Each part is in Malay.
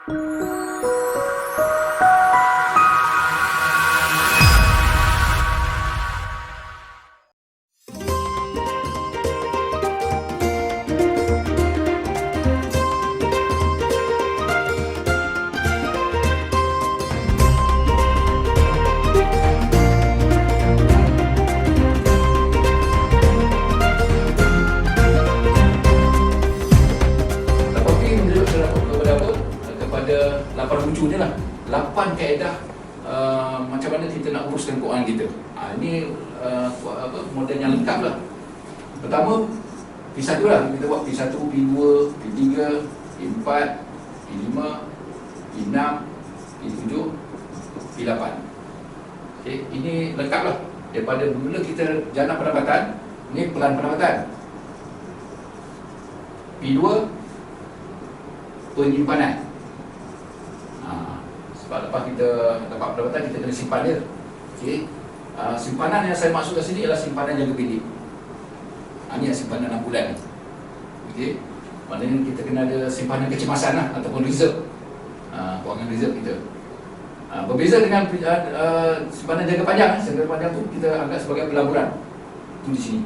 Kepada 8 rujuk ni lah, 8 kaedah macam mana kita nak uruskan keuangan kita. Ini model yang lengkap lah. Pertama, P1 lah, kita buat P1, P2, P3, P4, P5, P6, P7, P8. Okay, ini lengkap lah. Daripada mula kita jana pendapatan, ni pelan pendapatan. P2, penyimpanan. Sebab lepas kita dapat pendapatan, kita kena simpan dia. Okay. Simpanan yang saya maksud kat sini ialah simpanan jangka pendek. Ini yang simpanan 6 bulan. Okay. Maknanya kita kena ada simpanan kecemasan lah, ataupun reserve, kewangan reserve kita. Berbeza dengan simpanan jangka panjang. Jangka panjang tu kita anggap sebagai pelaburan. Itu di sini.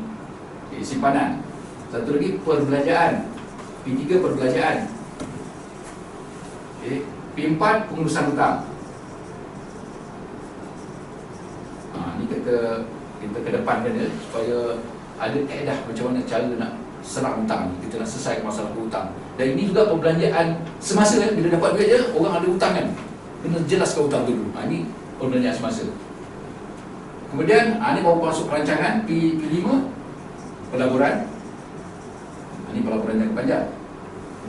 Okay, simpanan. Satu lagi perbelanjaan. P3 perbelanjaan. Okay. P4 pengurusan hutang. Ini kita kedepankan dia supaya ada kaedah macam mana cara nak serap hutang, kita nak selesaikan masalah hutang. Dan ini juga perbelanjaan semasa kan, bila dapat duit je, orang ada hutang kan, kena jelaskan hutang dulu. Ini perbelanjaan semasa. Kemudian ini baru masuk perancangan P5 pelaburan. Ini pelaburan jangka panjang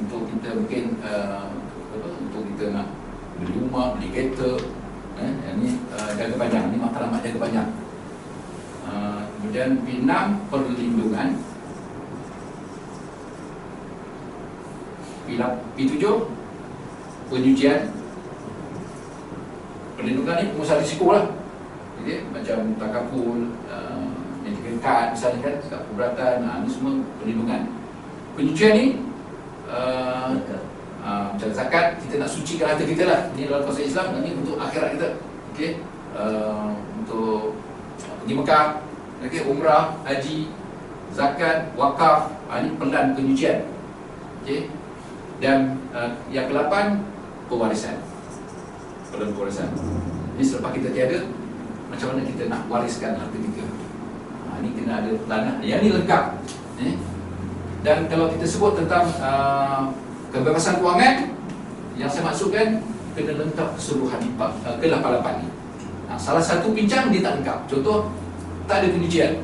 untuk kita mungkin untuk kita nak beli rumah, beli kereta. Ini jangka panjang, ini matlamat jangka panjang. Kemudian P6 perlindungan. P7 pencucian. Perlindungan ni pengusaha risiko lah. Okay? Macam takaful, medical card misalnya kan, cakap keberatan, ini semua perlindungan. Pencucian ni macam zakat, kita nak sucikan harta kita lah. Ini dalam konsep Islam, ini untuk akhirat kita. Okay? Untuk pergi Mekah, okay? Umrah, haji, zakat, wakaf, ini pelan pencucian. Okay? Dan yang ke-8 pewarisan. Pelan pewarisan. Ini selepas kita tiada, macam mana kita nak wariskan harta kita. Ini kena ada pelan. Yang ini lengkap. Dan kalau kita sebut tentang kebebasan kewangan, yang saya maksudkan kena lengkap keseluruhan ke-88 ni. Salah satu pincang dia tak lengkap. Contoh, tak ada pencucian.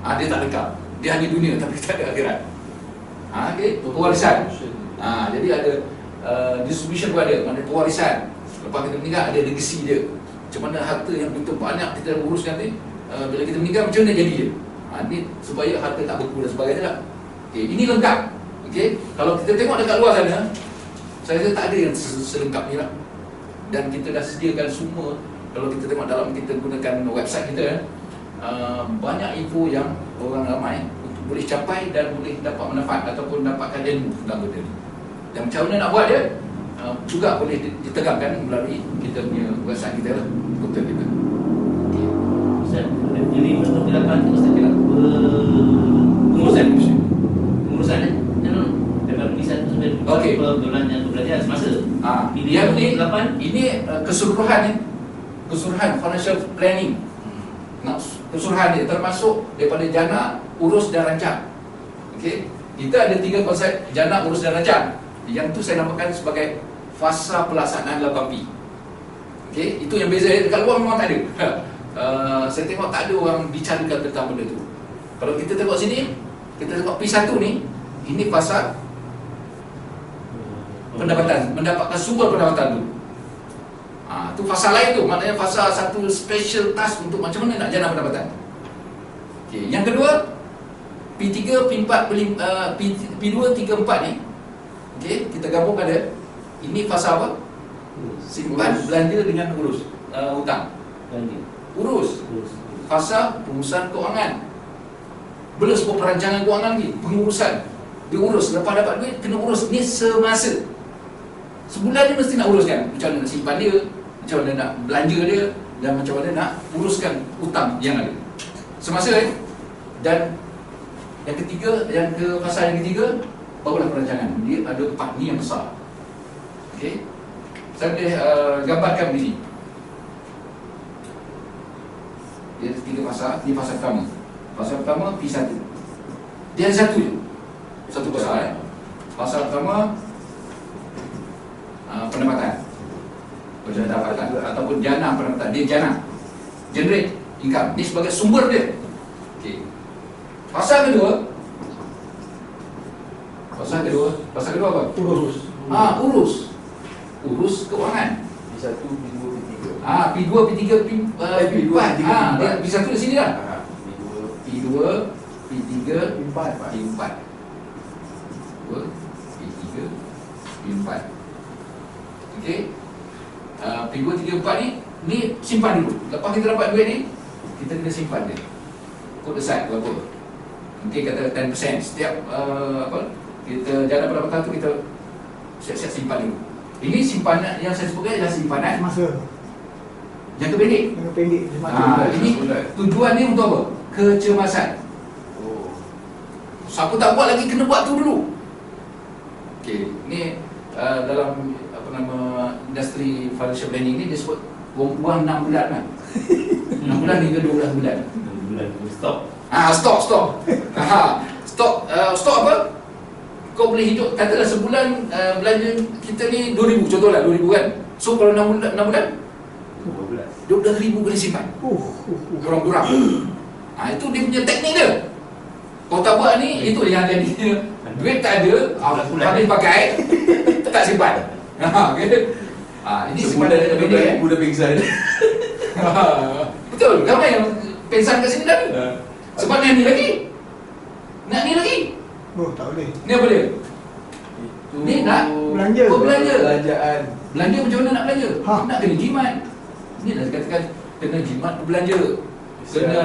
Dia tak lengkap. Dia hanya dunia tapi tak ada akhirat. Okay. Pewarisan. Jadi ada distribution pun ada, mana pewarisan. Lepas kita meninggal ada legacy dia. Macam mana harta yang begitu banyak kita uruskan nanti, bila kita meninggal macam mana jadi dia. Ini supaya harta tak berkurang dan sebagainya lah. Okay. Ini lengkap. Okay. Kalau kita tengok dekat luar sana, saya rasa tak ada yang selengkap ni lah. Dan kita dah sediakan semua. Kalau kita tengok dalam, kita gunakan website kita, banyak info yang orang ramai boleh capai dan boleh dapat manfaat ataupun dapatkan ilmu tentang benda ni. Dan macam mana nak buat dia, juga boleh ditegakkan melalui kita punya website kita lah, portal kita. Ustaz, jadi untuk dilakukan itu Ustaz kira pengurusan daripada P1 sampai perbelanjaan semasa. Yang ini keseluruhan ni, keseluruhan financial planning. Keseluruhan dia termasuk daripada jana, urus dan rancang. Okey, kita ada 3 konsep jana, urus dan rancang. Yang tu saya namakan sebagai fasa pelaksanaan 8P. Okey, itu yang beza. Dekat luar memang tak ada. Saya tengok tak ada orang bicarakan tentang benda tu. Kalau kita tengok sini, kita tengok P1 ni, ini fasa pendapatan, mendapatkan sumber pendapatan tu. Tu fasa lain tu, maknanya fasa satu special task untuk macam mana nak jana pendapatan. Okay. Yang kedua, P3, P4, P2, 3, 4 ni, okay, kita gabungkan dia. Ini fasa apa? Simpan, belanja dengan urus hutang. Urus. Fasa pengurusan kewangan. Belum sebut perancangan kewangan lagi, pengurusan. Diurus, lepas dapat duit, kena urus. Ni semasa. Sebulan dia mesti nak uruskan macam mana nak simpan dia, macam mana nak belanja dia, dan macam mana nak uruskan hutang yang ada semasa dan yang ketiga, yang ke fasa yang ketiga barulah perancangan. Dia ada 4 ni yang besar. Okey. Saya boleh gambarkan di sini. Dia ada 3 fasa. Ini fasa pertama. Fasa pertama P1. Dia ada satu je. Satu fasa. Fasa pertama pendapatan. Pendapatan ataupun jana pendapatan. Dia jana. Generate income. Ini sebagai sumber dia. Okey. Fasa kedua. Fasa kedua apa? Urus. Urus keuangan. P1, P2, P3. P2, P3, P4. P1 di sini dah. P2, P3, P4. P2, P3, P4. Okey. P2, 3, 4 ni simpan dulu. Lepas kita dapat duit ni, kita kena simpan dia. Put aside berapa? Mungkin kata 10% setiap kita jana pendapatan tu kita siap-siap simpan dulu. Ini simpanan yang saya sebutkan adalah simpanan Masa jangka pendek. yang pendek. Ini tujuan ni untuk apa? Kecemasan. Siapa tak buat lagi kena buat tu dulu. Okey, ni dalam industri financial planning ni dia sebut buang 6 bulan lah. 6 bulan hingga 12 bulan. 2 bulan stop. Stok. Stok apa? Kau boleh hidup, katalah sebulan belanja kita ni 2,000 contohlah, 2,000 kan. So kalau 6 bulan 12,000 boleh simpan. Kurang-kurang. Itu dia punya teknik dia. Kau tak buat ni, itu yang jadi. Duit tak ada, habis pakai, tak simpan. Okay. Ini simpanan yang lebih dia. Udah pingsan. Betul, ramai yang pengsan kat sini dah ni. Sebab ni lagi. Nak ni lagi. Tak boleh. Ni apa dia? Ni nak belanja. Belanjaan. Belanja macam mana nak belanja? Ha. Nak kena jimat. Ni dah katakan kena jimat berbelanja. Kena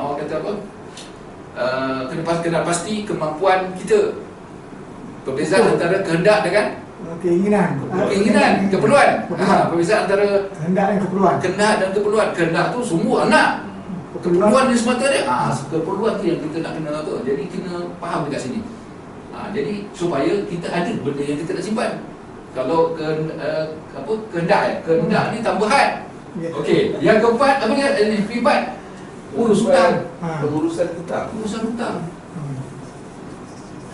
orang kata apa? Kena pasti kemampuan kita. Perbezaan antara kehendak dengan Keinginan, keperluan. Perbezaan antara kehendak dan keperluan. kehendak dan keperluan. Kehendak tu semua nak. Keperluan dia semata dia. Keperluan tu yang kita nak kena tu. Jadi kena faham dekat sini. Jadi supaya kita ada benda yang kita nak simpan. Kalau kehendak ni tambahan. Okey, yang keempat apa dia? P4. Urus hutang. Pengurusan hutang. Urusan hutang.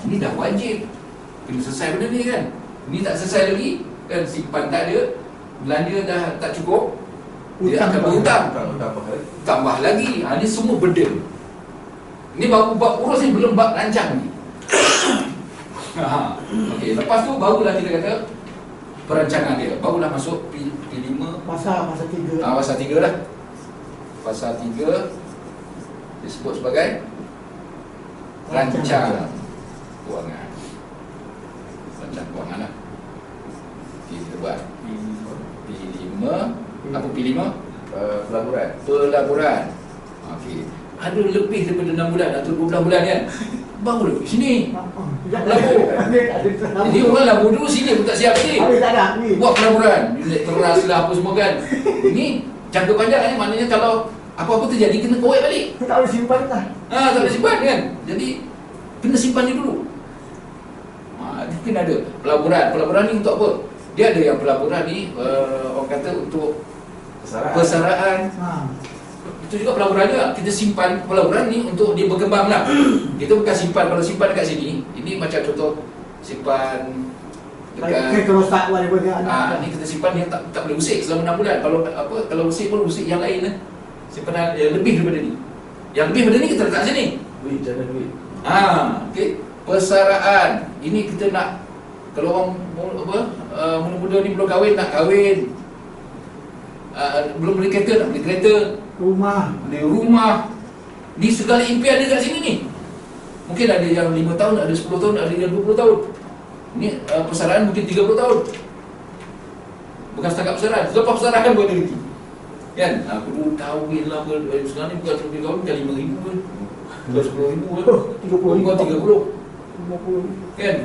Ini dah wajib. Kena selesai benda ni kan. Ni tak selesai lagi kan, simpan tak ada, belanja dah tak cukup, dia akan berhutang. Tambah lagi. Ini semua burden. Ini baru bab urus ni, belum bab rancang ni. Okey, lepas tu barulah kita kata perancangan dia. Barulah masuk P5. Fasa 3. Fasa 3 lah. Fasa 3 disebut sebagai rancang kewangan. Rancang kewangan lah. Okay, kita buat P5. Apa P5? Pelaburan. Okey. Ada lebih daripada 6 bulan atau 12 bulan kan? Baru lebih sini. Labur. Jadi orang labur dulu, sini pun tak siap lagi. Buat pelaburan. Teras lah apa semua kan. Ini jangka panjang ni, maknanya kalau apa-apa terjadi kena korek balik. Tak boleh simpan lah. Tak boleh simpan kan. Jadi kena simpan ni dulu. Dia kena ada pelaburan. Pelaburan ni untuk apa? Dia ada yang pelaburan ni orang kata untuk persaraan. Itu juga pelaburan juga. Kita simpan pelaburan ni untuk dia berkembang lah. Kita bukan simpan. Kalau simpan dekat sini, ini macam contoh simpan dekat Kereta rosak whatever dia ada. ni kita simpan yang tak boleh usik selama 6 bulan. Kalau usik pun usik yang lain lah. Simpanan yang lebih daripada ni. Yang lebih daripada ni kita letak sini. Duit, jana duit. Okey. Persaraan. Ini kita nak, kalau orang muda-muda ni belum kahwin, nak kahwin. Belum beli kereta, nak beli kereta. Beli rumah. Ni segala impian ada kat sini ni. Mungkin ada yang 5 tahun, ada 10 tahun, ada yang 20 tahun. Ni persaraan mungkin 30 tahun. Bukan setakat persaraan. Lepas persaraan pun ada lagi. Kan? Aku kahwin lah. Sekarang ni bukan lebih kahwin, bukan 5,000 pun. Bukan 10,000 pun. 30,000. Bukan 30. 50. Kan?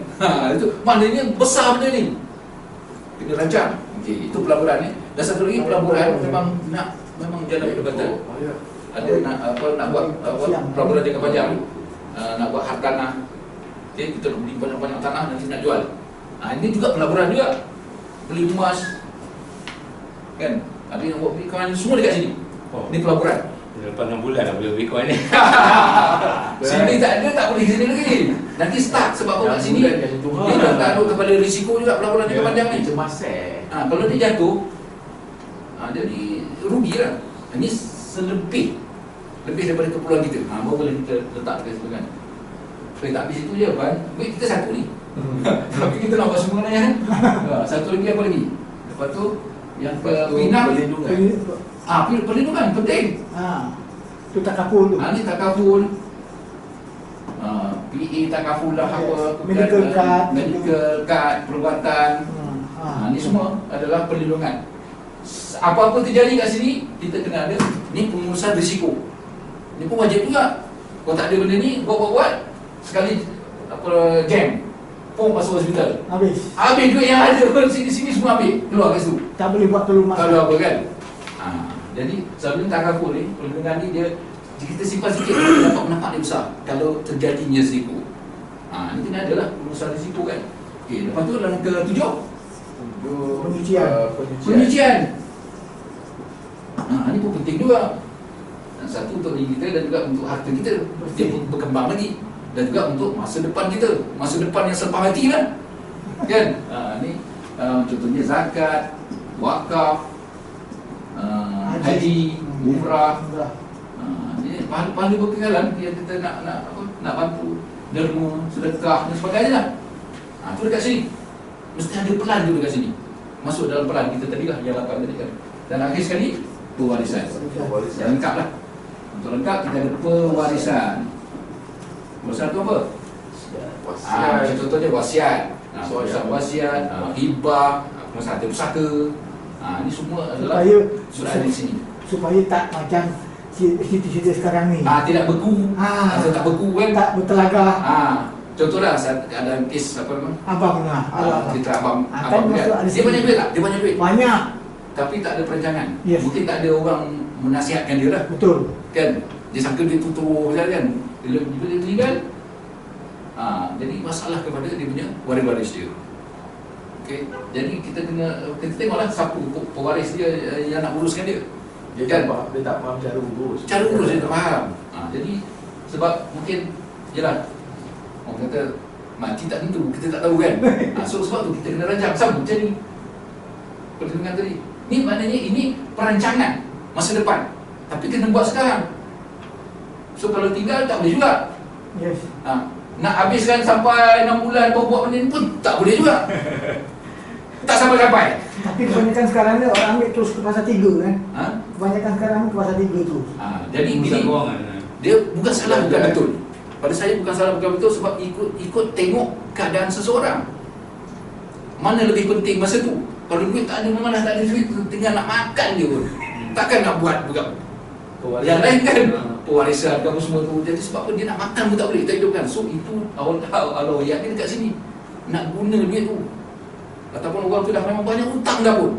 Itu maknanya besar benda ni. kena rancang. Okey, itu pelaburan ni. Dan satu lagi pelaburan memang jalan perdebatan. Ada nak buat pelaburan jangka panjang, nak buat hak tanah. Okey, kita beli banyak-banyak tanah nanti nak jual. Ini juga pelaburan juga. Beli emas. Kan? Ada yang buat Bitcoin semua dekat sini. Ini pelaburan. Lepas 6 bulan dah boleh Bitcoin ni. Sini tak ada, tak boleh sini lagi. Nanti start sebab apa kat sini. Dia tak taruh kepada risiko juga pelaburan jangka panjang ni. Kalau dia jatuh, jadi rugi lah. Ini lebih daripada keperluan kita. Baru boleh kita letak ke situ kan. Tak habis itu je kan. Baik kita satu ni. Tapi kita nak buat semua ni kan. Satu lagi apa lagi? Lepas tu yang ke Pinang, perlindungan penting. Itu takaful tu. Ni takaful. PA takaful lah apa, medical card, perubatan. Ni semua adalah perlindungan. Apa-apa terjadi kat sini, kita kena ada ni pengurusan risiko. Ni pun wajib juga. Kalau tak ada benda ni, buat sekali jam pun masuk hospital. Habis duit yang ada sini semua ambil, keluar kat situ. Tak boleh buat perlu masak. Kalau apa kan. Jadi sebelum takaful ni, perlindungan ni dia kita simpan sikit dapat menampak dia besar kalau terjadinya risiko. Ni kena adalah pengurusan risiko kan. Okey, lepas tu yang ke-7 penyucian. Ini pun penting juga. Satu untuk diri kita dan juga untuk harta kita. Dia berkembang lagi. Dan juga untuk masa depan kita. Masa depan yang selepas mati kan. Kan? Ni contohnya zakat, wakaf, haji, umrah. Ini pahala berkekalan yang kita nak bantu. Derma, sedekah dan sebagainya lah. Itu dekat sini. Mesti ada pelan juga dekat sini. Masuk dalam pelan kita tadi lah, yang 8 tadi kan. Dan akhir sekali, pewarisan. Lengkap lah. Untuk lengkap, kita ada pewarisan. Pewarisan tu apa? Contohnya wasiat. Wasiat, hibah, harta pusaka. Ini semua adalah sudah ada di sini. Supaya tak macam cerita-cerita sekarang ni. Tidak beku. Atau tak beku kan? Tak bertelaga. Contohlah ada kes apa nama? Abang lah. Kita abang Kan kan. Dia banyak duit tak? Dia banyak duit. Banyak. Tapi tak ada perancangan. Yes. Mungkin tak ada orang menasihatkan dia lah. Betul. Kan? Dia sangka dia tutur saja kan. Bila dia meninggal, jadi masalah kepada dia punya waris-waris dia. Okey. Jadi kita tengoklah siapa pewaris dia yang nak uruskan dia. Dia Kan? dia tak faham cara urus. Cara urus dia tak faham. Jadi sebab mungkin jelah orang kata mati tak tentu, kita tak tahu kan. So sebab tu kita kena rancang sama macam ni. Perlindungan tadi. Ni maknanya ini perancangan masa depan. Tapi kena buat sekarang. So kalau tinggal tak boleh juga. Yes. Nak habiskan sampai 6 bulan baru buat benda ni pun tak boleh juga. Tak sampai-sampai. Tapi kebanyakan sekarang ni orang ambil terus ke pasal 3 kan. Kebanyakan sekarang ni ke pasal 3 terus. Jadi gini, dia bukan salah bukan betul. Pada saya bukan salah bukan betul sebab ikut tengok keadaan seseorang. Mana lebih penting masa tu. Kalau duit tak ada, memang dah tak ada duit, tinggal nak makan dia pun. Takkan nak buat juga. Yang lain kan pewarisan kamu semua tu. Jadi sebab apa dia nak makan pun tak boleh, tak hidupkan. So itu Allah ayat dia dekat sini. Nak guna duit tu. Ataupun orang tu dah memang banyak hutang dah pun.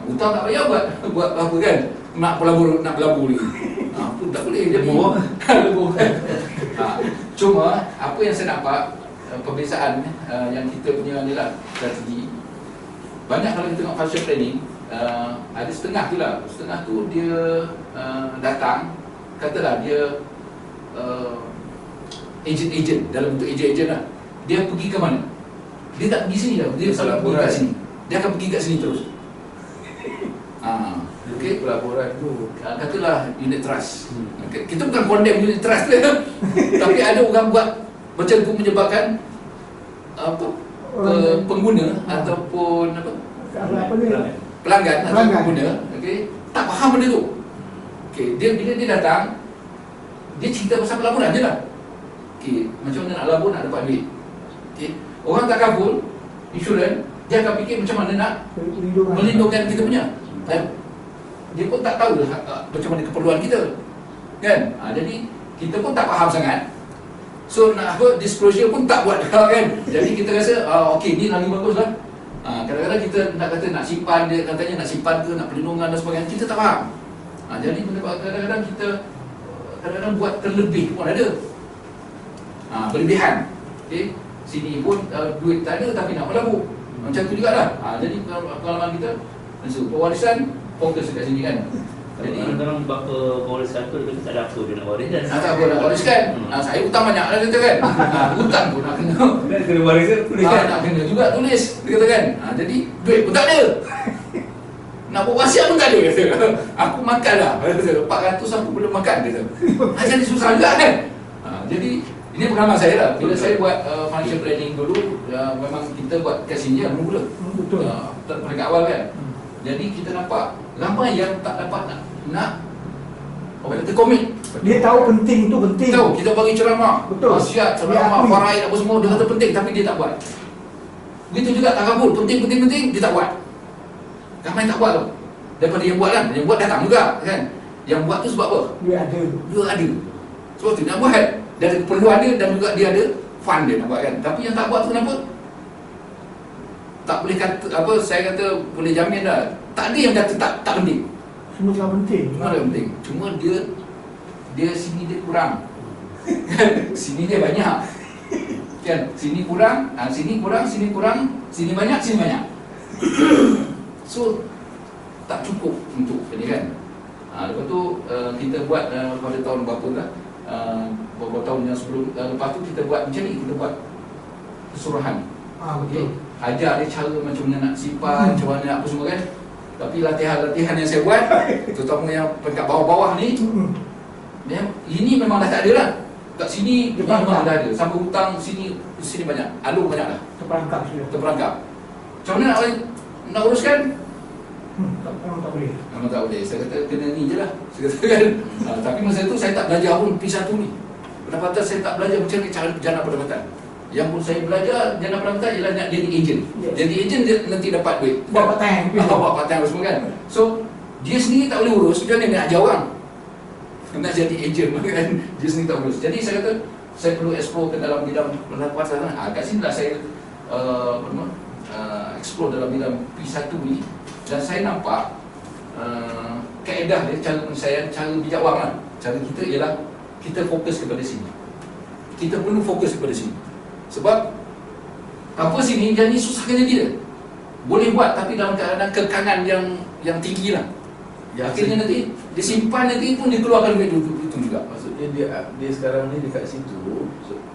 Hutang tak payah buat apa kan. Nak pelabur lagi. Pun tak boleh jadi lebur kan. Cuma apa yang saya nampak pembezaan yang kita punya ni lah strategi. Banyak kalau kita tengok financial planning, ada setengah tu lah. Setengah tu dia datang, katalah dia agent dalam bentuk agent lah. Dia pergi ke mana? Dia tak pergi sini dah. Dia selalu pergi kat sini. Dia akan pergi kat sini terus. Okey, pelaburan tu katalah unit trust. Kita bukan condemn unit trust tu. Tapi ada orang buat macam tu menyebabkan pengguna ataupun pelanggan atau pengguna, okey, tak faham benda tu. Okey, bila dia datang, dia cerita pasal pelaburan je lah. Okey, macam mana nak labur nak dapat duit. Okey, orang tak kabul insurans, dia akan fikir macam mana nak melindungkan kita punya. Dan dia pun tak tahu macam mana keperluan kita. Kan? Jadi kita pun tak faham sangat. So nak disclosure pun tak buat kan. Jadi kita rasa okey ni lagi bagus lah. Kadang-kadang kita nak kata nak simpan dia, katanya nak simpan ke, nak perlindungan dan sebagainya, kita tak faham. Jadi kadang-kadang kita buat terlebih pun ada. Berlebihan. Okay? Sini pun duit tak ada tapi nak melabur. Macam tu juga lah. Jadi pengalaman kita, pewarisan fokus dekat sini kan. Jadi orang bapa wariskan tu dia tak ada apa dia nak wariskan. tak apa nak wariskan. Saya hutang banyak lah kata kan. Hutang pun nak kena. Dan kena wariskan tulis kan. Nak kena juga tulis dia kata kan. Jadi duit pun tak ada. Nak buat wasiat pun tak ada kata. Aku makan lah. 400 aku belum makan kata. Jadi susah juga kan. Jadi ini pengalaman saya lah. Bila saya buat financial planning dulu, memang kita buat kat sini lah mula. Betul. Peringkat awal kan. Jadi kita nampak ramai yang tak dapat nak orang kata komit. Dia tahu penting tu penting. Tahu kita bagi ceramah, Betul. wasiat, Dia ceramah, akui. faraid apa semua dia kata penting tapi dia tak buat. Begitu juga takabur, penting dia tak buat. Ramai tak buat tu. Daripada yang buat kan, yang buat datang juga kan. Yang buat tu sebab apa? Dia ada. Dia ada. Sebab tu nak buat. Dari keperluan dia dan juga dia ada fund dia nak buat kan. Tapi yang tak buat tu kenapa? Tak boleh kata apa, saya kata boleh jamin dah. Tak ada yang kata tak penting. Semua tak penting. Semua ada penting. Cuma dia sini dia kurang. Sini dia banyak. Kan? Sini kurang, sini banyak, sini banyak. So tak cukup untuk ini kan. Lepas tu kita buat pada tahun berapa lah, beberapa tahun yang sebelum, lepas tu kita buat macam ni, kita buat keseluruhan. Betul. Ajar dia cara macam mana nak simpan, macam mana nak apa semua kan. Tapi latihan-latihan yang saya buat, terutama yang peringkat bawah-bawah ni, ini memang dah tak ada lah. Kat sini memang dah ada. Sampai hutang sini banyak, alur banyak lah. Terperangkap sudah. Terperangkap. Macam mana nak uruskan? Memang tak boleh. Memang tak boleh. Saya kata kena ni je lah. Saya kata kan. Tapi masa tu saya tak belajar pun P1 ni. Pendapatan saya tak belajar macam ni cara jana pendapatan. Yang pun saya belajar jana pendapatan ialah nak jadi ejen. Yes. Jadi ejen dia nanti dapat duit. Buat part-time. Buat part-time semua kan. So dia sendiri tak boleh urus. Macam mana dia nak ajar orang? Nak jadi ejen kan. Dia sendiri tak urus. Jadi saya kata saya perlu explore ke dalam bidang pendapatan. Kat sini lah saya explore dalam bidang P1 ni. Dan saya nampak kaedah dia, cara bijak wang lah. Cara kita ialah kita fokus kepada sini. Kita perlu fokus kepada sini. Sebab apa sini jadi susahkan jadi dia. Boleh buat tapi dalam keadaan kekangan yang tinggi lah. Akhirnya nanti dia simpan nanti pun dia keluarkan duit itu juga. Maksudnya dia sekarang ni dekat situ,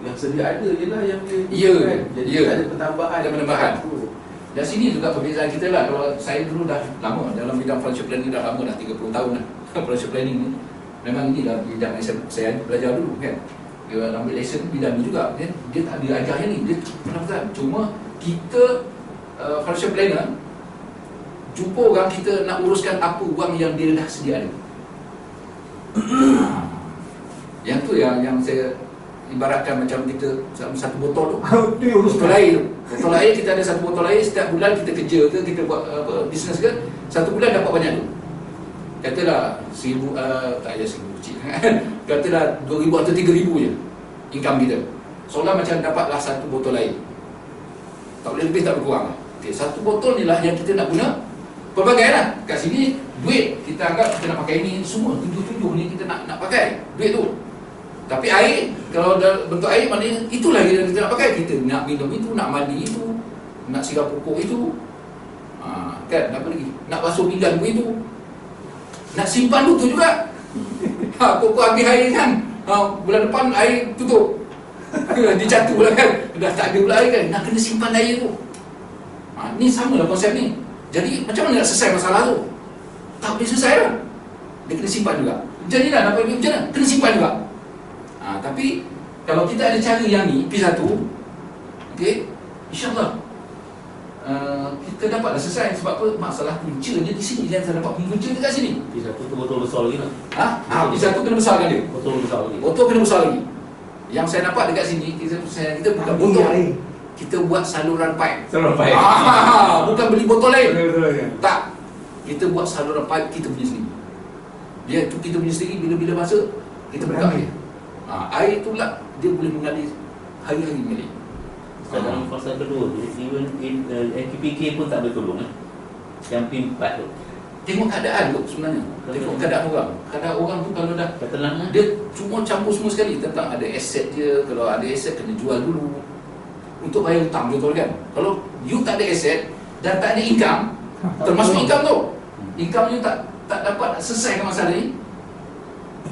yang sedia ada je lah yang dia Ya, kan? Jadi ya. tak ada penambahan. Ada penambahan. Dan sini juga perbezaan kita lah. Kalau saya dulu dah lama dalam bidang financial planning, dah lama dah 30 tahun lah. Financial planning ni memang ini lah bidang yang saya belajar dulu kan. Dia ambil lesson bidang ni juga kan? Dia tak ada ajar yang ni, dia pendapatan. Cuma kita financial planner jumpa orang, kita nak uruskan apa wang yang dia dah sedia ada. Yang tu yang saya ibaratkan macam kita satu botol tu. Itu yang urus Botol air tu. Botol air, kita ada satu botol air, setiap bulan kita kerja ke, kita buat bisnes ke, satu bulan dapat banyak tu. Katalah 1,000, tak ada 1,000 kecil. Katalah 2,000 atau 3,000 je income kita. Seolah macam dapatlah satu botol air. Tak boleh lebih, tak boleh kurang. Okay, satu botol ni lah yang kita nak guna pelbagai lah. Kat sini duit kita anggap kita nak pakai ni semua, 7 ni kita nak pakai duit tu. Tapi air, kalau bentuk air maknanya itulah yang kita nak pakai. Kita nak minum itu, nak mandi itu, nak sirap pokok itu, kan, apa lagi, nak basuh pinggan itu, nak simpan tu juga. Pokok habis air kan, bulan depan air tutup, dicatu lah kan, dah tak ada pula air kan, nak kena simpan air tu. Ni sama lah konsep ni. Jadi macam mana nak selesai masalah tu? Tak boleh selesai lah. Dia kena simpan juga. Macam ni lah, nak pergi macam mana? Kena simpan juga. Tapi kalau kita ada cara yang ni, P1, okay, InsyaAllah kita dapatlah selesai. Sebab apa? Masalah puncanya di sini. Jangan dapat punca dekat sini. P1 tu botol besar lagi lah. P1 kena besarkan dia. Botol besar lagi. Botol kena besar lagi. Yang saya nampak dekat sini, kita bukan botol, kita buat saluran pipe. Saluran pipe. Bukan beli botol lain. Betul-betul ya. Tak. Kita buat saluran pipe kita punya sendiri. Dia tu kita punya sendiri, bila-bila masa kita buka air. Air tu pula dia boleh mengalir hari-hari mengalir. Dalam fasa kedua, even AKPK pun tak boleh tolong Yang P4 tu. Tengok keadaan tu sebenarnya. Tengok keadaan orang. Keadaan orang tu kalau dah Ketenangan. dia cuma campur semua sekali tentang ada aset dia. Kalau ada aset kena jual dulu untuk bayar hutang, betul kan? Kalau you tak ada aset dan tak ada income, termasuk income tu, income you tak dapat selesaikan masalah ni,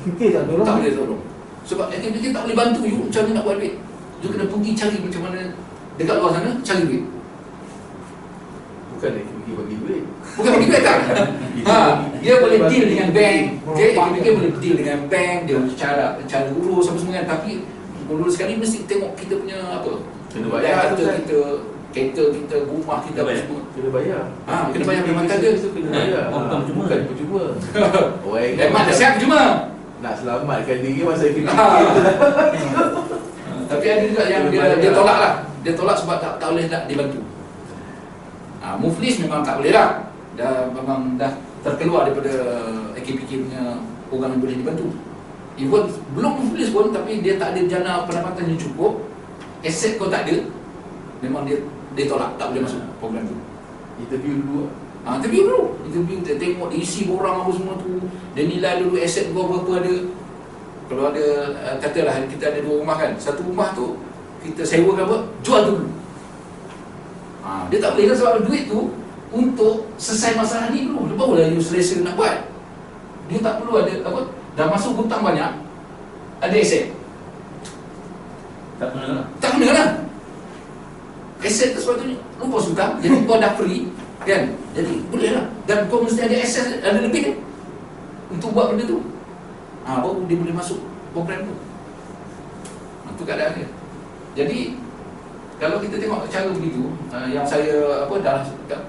Fikir tak tolong. tak boleh tolong. Sebab aktiviti tak boleh bantu you macam mana nak buat duit. You kena pergi cari macam mana dekat luar sana cari duit. Bukan aktiviti bagi duit. Bukan bagi duit tak? Dia boleh deal dengan bank. Okay, dia boleh deal dengan bank, dia cara urus apa semua kan. Tapi mula sekali mesti tengok kita punya apa? Kena bayar tu, kan? Kereta kita, rumah kita apa semua. Kena bayar. Kena bayar perkhidmatan dia. Kena bayar. Bukan percuma. Bukan percuma. Orang Memang dah siap cuma. nak selamatkan diri masa aktiviti. Tapi ada juga yang dia tolak lah. Dia tolak sebab tak boleh nak dibantu. Muflis memang tak boleh lah. Memang dah terkeluar daripada AKPK punya orang yang boleh dibantu. Even belum muflis pun, tapi dia tak ada jana pendapatan yang cukup, aset kau tak ada, memang dia tolak, tak boleh masuk program tu. Interview dulu. Interview dia tengok isi borang apa semua tu, dia nilai dulu aset kau berapa ada. Kalau ada, katalah kita ada 2 rumah kan, satu rumah tu kita sewakan apa, jual dulu. Dia tak boleh kan sebab duit tu untuk selesai masalah ni dulu, lepas barulah you selesa nak buat. Dia tak perlu ada apa, dah masuk hutang banyak, ada aset. Tak kena lah. Tak kena lah. Aset tu sepatutnya lupa hutang, jadi kau dah free kan. Jadi boleh lah. Dan kau mesti ada aset, ada lebih kan untuk buat benda tu. Baru dia boleh masuk program tu. Itu keadaan dia. Jadi kalau kita tengok cara begitu, yang saya dah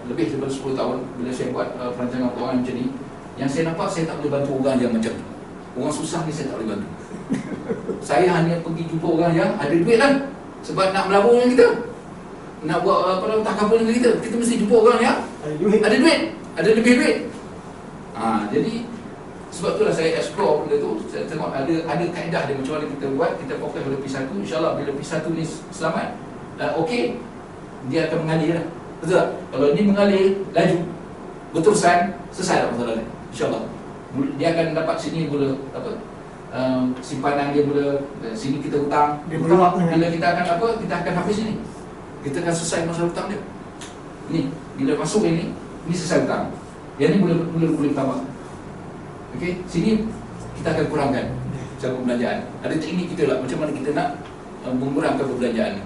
lebih daripada 10 tahun bila saya buat perancangan keuangan macam ni, yang saya nampak saya tak boleh bantu orang yang macam tu. Orang susah ni saya tak boleh bantu. Saya hanya pergi jumpa orang yang ada duit lah. Sebab nak melabur dengan kita, nak buat tak kapal dengan kita, kita mesti jumpa orang yang ada duit, ada lebih duit. Jadi sebab itulah saya explore benda tu. Saya tengok ada kaedah dia macam mana kita buat. Kita fokus pada P1. InsyaAllah bila P1 ni selamat, okey, dia akan mengalir lah. Betul tak? Kalau ni mengalir, laju, berterusan, selesai tak masalah ni, InsyaAllah. Dia akan dapat sini mula simpanan dia mula, sini kita hutang. Bila kita akan kita akan habis ni, kita akan selesai masalah hutang dia. Ni bila masuk ini selesai hutang. Yang ni boleh bertambah. Okey, sini kita akan kurangkan cara pembelanjaan. Ada teknik kita lah macam mana kita nak mengurangkan perbelanjaan.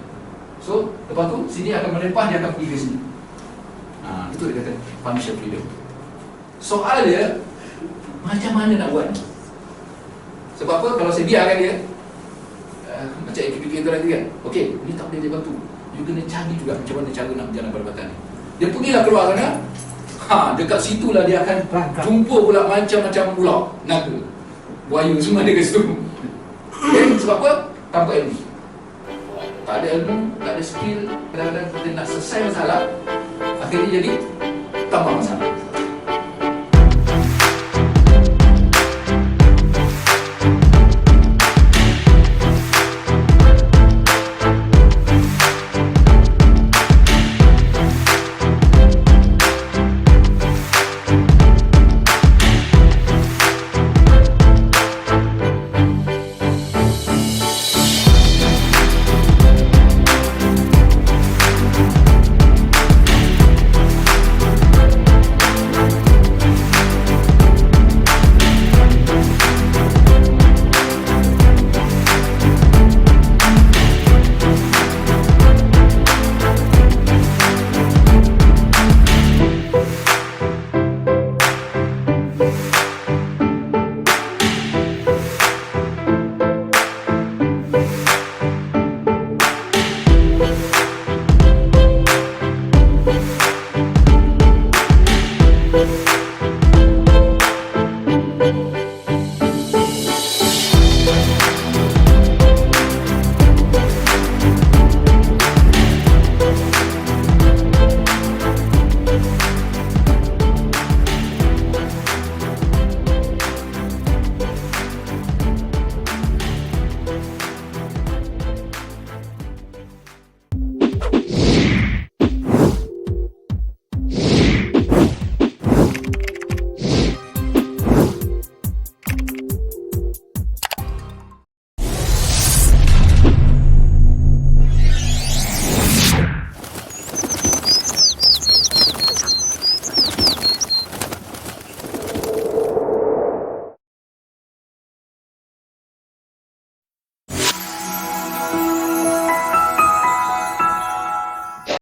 So, lepas tu sini akan melimpah, dia akan pergi ke sini. Itu dia kata financial freedom. Soal dia macam mana nak buat. Sebab apa? Kalau saya biarkan dia macam aktiviti itu lagi kan, okey, ni tak boleh dia bantu. You kena cari juga macam mana cara nak berjalan perubatan ni. Dia pergilah keluar sana. Dekat situlah dia akan jumpa pula macam-macam ular, naga, buaya, semua ada kat situ. Okay? Sebab apa? Tanpa ilmu. Tak ada ilmu, tak ada skill. Kadang-kadang kita nak selesai masalah, akhirnya jadi tambah masalah.